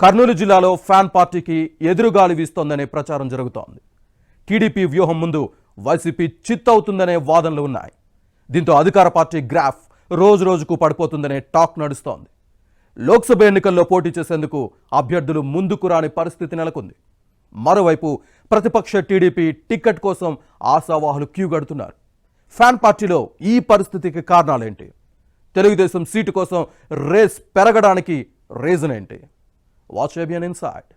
కర్నూలు జిల్లాలో ఫ్యాన్ పార్టీకి ఎదురుగాలి వీస్తోందనే ప్రచారం జరుగుతోంది. టీడీపీ వ్యూహం ముందు వైసీపీ చిత్తవుతుందనే వాదనలు ఉన్నాయి. దీంతో అధికార పార్టీ గ్రాఫ్ రోజురోజుకు పడిపోతుందనే టాక్ నడుస్తోంది. లోక్సభ ఎన్నికల్లో పోటీ చేసేందుకు అభ్యర్థులు ముందుకు రాని పరిస్థితి నెలకొంది. మరోవైపు ప్రతిపక్ష టీడీపీ టికెట్ కోసం ఆశావాహులు క్యూ గడుతున్నారు. ఫ్యాన్ పార్టీలో ఈ పరిస్థితికి కారణాలేంటి? తెలుగుదేశం సీటు కోసం రేస్ పెరగడానికి రీజన్ ఏంటి? Watch ABN inside.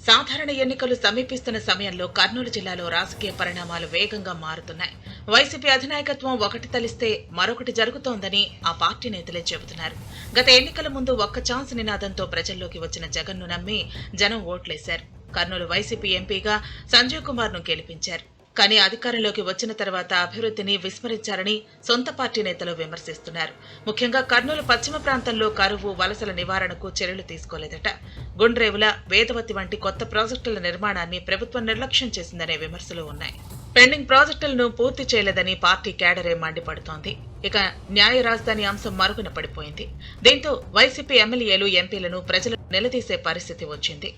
సాధారణ ఎన్నికలు సమీపిస్తున్న సమయంలో కర్నూలు జిల్లాలో రాజకీయ పరిణామాలు వేగంగా మారుతున్నాయి. వైసీపీ అధినాయకత్వం ఒకటి తలిస్తే మరొకటి జరుగుతోందని ఆ పార్టీ నేతలే చెబుతున్నారు. గత ఎన్నికల ముందు ఒక్క ఛాన్స్ నినాదంతో ప్రజల్లోకి వచ్చిన జగన్ను నమ్మి జనం ఓట్లేశారు. కర్నూలు వైసీపీ ఎంపీగా సంజీవ్ కుమార్ ను గెలిపించారు. కానీ అధికారంలోకి వచ్చిన తర్వాత అభివృద్ధిని విస్మరించారని సొంత పార్టీ నేతలు విమర్శిస్తున్నారు. ముఖ్యంగా కర్నూలు పశ్చిమ ప్రాంతంలో కరువు, వలసల నివారణకు చర్యలు తీసుకోలేదట. గుండ్రేవుల, వేదవతి వంటి కొత్త ప్రాజెక్టుల నిర్మాణాన్ని ప్రభుత్వం నిర్లక్ష్యం చేసిందనే విమర్శలు ఉన్నాయి. పెండింగ్ ప్రాజెక్టులను పూర్తి చేయలేదని పార్టీ కేడరే మండిపడుతోంది. ఇక న్యాయ రాజధాని అంశం మరుగున పడిపోయింది. దీంతో వైసీపీ ఎమ్మెల్యేలు, ఎంపీలను ప్రజలు నిలదీసే పరిస్థితి వచ్చింది.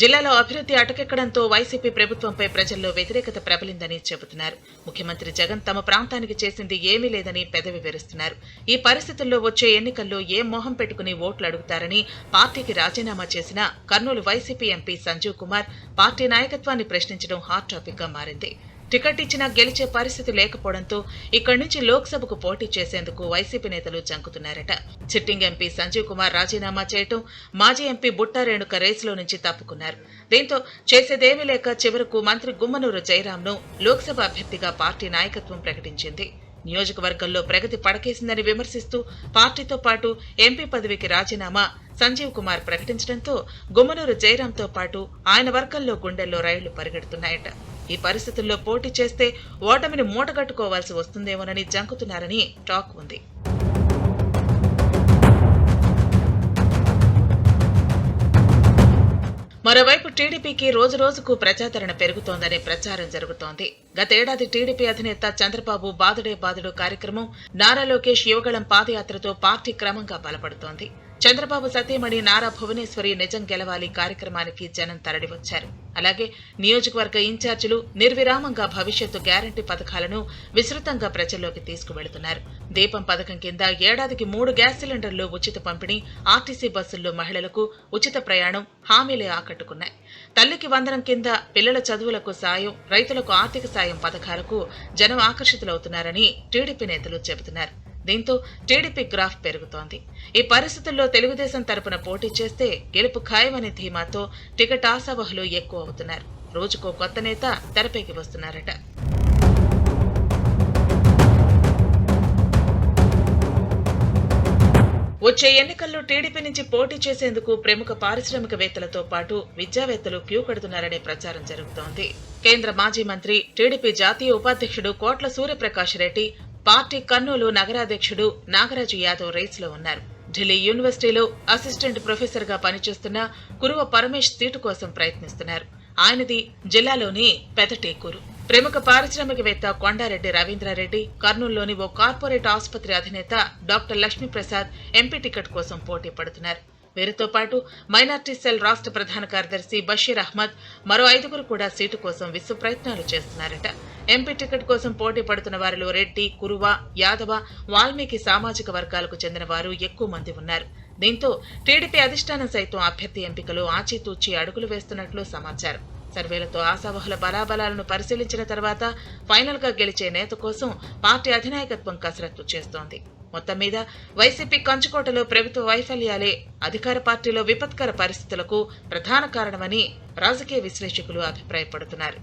జిల్లాలో అభివృద్ధి అటకెక్కడంతో వైసీపీ ప్రభుత్వంపై ప్రజల్లో వ్యతిరేకత ప్రబలిందని చెబుతున్నారు. ముఖ్యమంత్రి జగన్ తమ ప్రాంతానికి చేసింది ఏమీ లేదని పెదవి విరుస్తున్నారు. ఈ పరిస్థితుల్లో వచ్చే ఎన్నికల్లో ఏ మొహం పెట్టుకుని ఓట్లు అడుగుతారని పార్టీకి రాజీనామా చేసిన కర్నూలు వైసీపీ ఎంపీ సంజీవ్ కుమార్ పార్టీ నాయకత్వాన్ని ప్రశ్నించడం హాట్ టాపిక్ గా మారింది. టికెట్ ఇచ్చినా గెలిచే పరిస్థితి లేకపోవడంతో ఇక్కడి నుంచి లోక్సభకు పోటీ చేసేందుకు వైసీపీ నేతలు జంకుతున్నారట. సిట్టింగ్ ఎంపీ సంజీవ్ కుమార్ రాజీనామా చేయటం, మాజీ ఎంపీ బుట్టా రేణుక రేసులో నుంచి తప్పుకున్నారు. దీంతో చేసేదేమీ లేక చివరకు మంత్రి గుమ్మనూరు జయరాంను లోక్సభ అభ్యర్థిగా పార్టీ నాయకత్వం ప్రకటించింది. నియోజకవర్గంలో ప్రగతి పడకేసిందని విమర్శిస్తూ పార్టీతో పాటు ఎంపీ పదవికి రాజీనామా సంజీవ్ కుమార్ ప్రకటించడంతో గుమ్మనూరు జయరాంతో పాటు ఆయన వర్గంలో గుండెల్లో రైళ్లు పరిగెడుతున్నాయట. ఈ పరిస్థితుల్లో పోటీ చేస్తే ఓటమిని మూటగట్టుకోవాల్సి వస్తుందేమోనని జంకుతున్నారని టాక్ ఉంది. మరోవైపు టీడీపీకి రోజురోజుకు ప్రజాదరణ పెరుగుతోందనే ప్రచారం జరుగుతోంది. గతేడాది టీడీపీ అధినేత చంద్రబాబు బాదుడే బాదుడు కార్యక్రమం, నారా లోకేష్ యువగళం పాదయాత్రతో పార్టీ క్రమంగా బలపడుతోంది. చంద్రబాబు సతీమణి నారా భువనేశ్వరి నిజం గెలవాలి కార్యక్రమానికి జనం తరలివచ్చారు. అలాగే నియోజకవర్గ ఇన్ఛార్జీలు నిర్విరామంగా భవిష్యత్తు గ్యారంటీ పథకాలను విస్తృతంగా ప్రజల్లోకి తీసుకువెళుతున్నారు. దీపం పథకం కింద ఏడాదికి 3 గ్యాస్ సిలిండర్లు ఉచిత పంపిణీ, ఆర్టీసీ బస్సుల్లో మహిళలకు ఉచిత ప్రయాణం హామీలే ఆకట్టుకున్నాయి. తల్లికి వందనం కింద పిల్లల చదువులకు సాయం, రైతులకు ఆర్థిక సాయం పథకాలకు జనం ఆకర్షితులవుతున్నారని టీడీపీ నేతలు చెబుతున్నారు. దీంతో టీడీపీ గ్రాఫ్ పెరుగుతోంది. ఈ పరిస్థితుల్లో తెలుగుదేశం తరపున పోటీ చేస్తే గెలుపు ఖాయమనే ధీమాతో టికెట్ ఆశావహులు ఎక్కువ అవుతున్నారు. రోజుకో కొత్త నేత తెరపైకి వస్తున్నారట. వచ్చే ఎన్నికల్లో టీడీపీ నుంచి పోటీ చేసేందుకు ప్రముఖ పారిశ్రామికవేత్తలతో పాటు విద్యావేత్తలు క్యూ కడుతున్నారనే ప్రచారం జరుగుతోంది. కేంద్ర మాజీ మంత్రి, టీడీపీ జాతీయ ఉపాధ్యక్షుడు కోట్ల సూర్యప్రకాష్ రెడ్డి, పార్టీ కర్నూలు నగరాధ్యక్షుడు నాగరాజు యాదవ్ రేసులో ఉన్నారు. ఢిల్లీ యూనివర్సిటీలో అసిస్టెంట్ ప్రొఫెసర్ గా పనిచేస్తున్న కురువ పరమేష్ సీటు కోసం ప్రయత్నిస్తున్నారు. ఆయనది జిల్లాలోని పెదటేకూరు. ప్రముఖ పారిశ్రామికవేత్త కొండారెడ్డి రవీంద్రారెడ్డి కర్నూలులోని ఓ కార్పొరేట్ ఆసుపత్రి అధినేత డాక్టర్ లక్ష్మీప్రసాద్ ఎంపీ టికెట్ కోసం పోటీ పడుతున్నారు. వీరితో పాటు మైనార్టీ సెల్ రాష్ట్ర ప్రధాన కార్యదర్శి బషీర్ అహ్మద్, మరో 5 కూడా సీటు కోసం విశ్వ ప్రయత్నాలు చేస్తున్నారట. ఎంపీ టికెట్ కోసం పోటీ పడుతున్న వారిలో రెడ్డి, కురువ, యాదవ, వాల్మీకి సామాజిక వర్గాలకు చెందిన వారు ఎక్కువ మంది ఉన్నారు. దీంతో టీడీపీ అధిష్టానం సైతం అభ్యర్థి ఎంపికలో ఆచితూచి అడుగులు వేస్తున్నట్లు సమాచారం. సర్వేలతో ఆశావహుల బలాబలాలను పరిశీలించిన తర్వాత ఫైనల్ గా గెలిచే నేత కోసం పార్టీ అధినాయకత్వం కసరత్తు చేస్తోంది. మొత్తం మీద వైసీపీ కంచుకోటలో ప్రభుత్వ వైఫల్యాలే అధికార పార్టీలో విపత్కర పరిస్థితులకు ప్రధాన కారణమని రాజకీయ విశ్లేషకులు అభిప్రాయపడుతున్నారు.